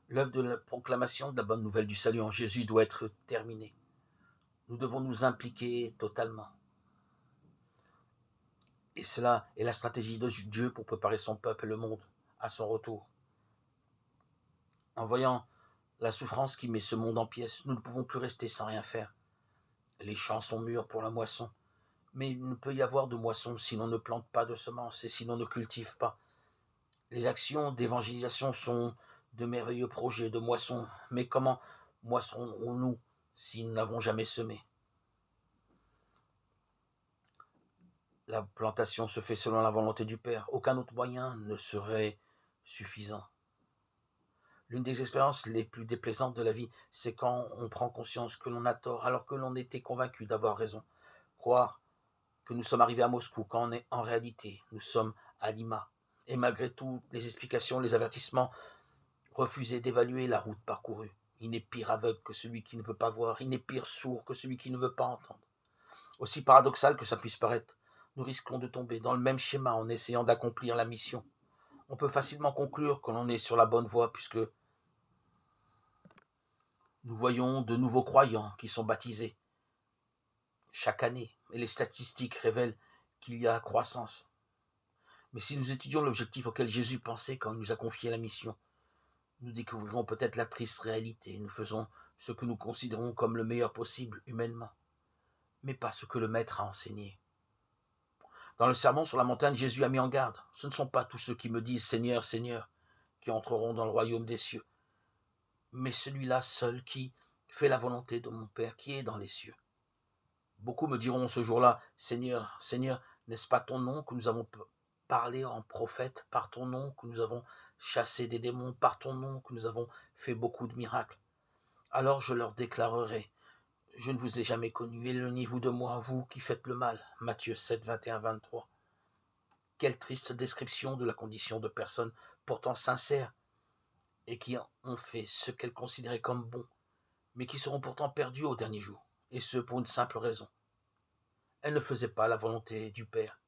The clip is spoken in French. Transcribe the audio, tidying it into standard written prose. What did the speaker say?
L'œuvre de la proclamation de la bonne nouvelle du salut en Jésus doit être terminée. Nous devons nous impliquer totalement. Et cela est la stratégie de Dieu pour préparer son peuple et le monde à son retour. En voyant la souffrance qui met ce monde en pièces, nous ne pouvons plus rester sans rien faire. Les champs sont mûrs pour la moisson, mais il ne peut y avoir de moisson si l'on ne plante pas de semences et si l'on ne cultive pas. Les actions d'évangélisation sont de merveilleux projets de moisson, mais comment moissonnerons-nous si nous n'avons jamais semé? La plantation se fait selon la volonté du Père. Aucun autre moyen ne serait suffisant. L'une des expériences les plus déplaisantes de la vie, c'est quand on prend conscience que l'on a tort alors que l'on était convaincu d'avoir raison. Croire que nous sommes arrivés à Moscou quand en réalité nous sommes à Lima. Et malgré toutes les explications, les avertissements, refuser d'évaluer la route parcourue. Il n'est pire aveugle que celui qui ne veut pas voir, il n'est pire sourd que celui qui ne veut pas entendre. Aussi paradoxal que ça puisse paraître, nous risquons de tomber dans le même schéma en essayant d'accomplir la mission. On peut facilement conclure que l'on est sur la bonne voie puisque nous voyons de nouveaux croyants qui sont baptisés chaque année et les statistiques révèlent qu'il y a croissance. Mais si nous étudions l'objectif auquel Jésus pensait quand il nous a confié la mission, nous découvrirons peut-être la triste réalité. Nous faisons ce que nous considérons comme le meilleur possible humainement, mais pas ce que le Maître a enseigné. Dans le sermon sur la montagne, Jésus a mis en garde. Ce ne sont pas tous ceux qui me disent Seigneur, Seigneur, qui entreront dans le royaume des cieux, mais celui-là seul qui fait la volonté de mon Père qui est dans les cieux. Beaucoup me diront ce jour-là, Seigneur, Seigneur, n'est-ce pas ton nom que nous avons parlé en prophète, par ton nom que nous avons chassé des démons, par ton nom que nous avons fait beaucoup de miracles? Alors je leur déclarerai, je ne vous ai jamais connu, éloignez-vous de moi, vous qui faites le mal. Matthieu 7, 21-23. Quelle triste description de la condition de personnes pourtant sincères et qui ont fait ce qu'elles considéraient comme bon, mais qui seront pourtant perdues au dernier jour, et ce pour une simple raison. Elles ne faisaient pas la volonté du Père.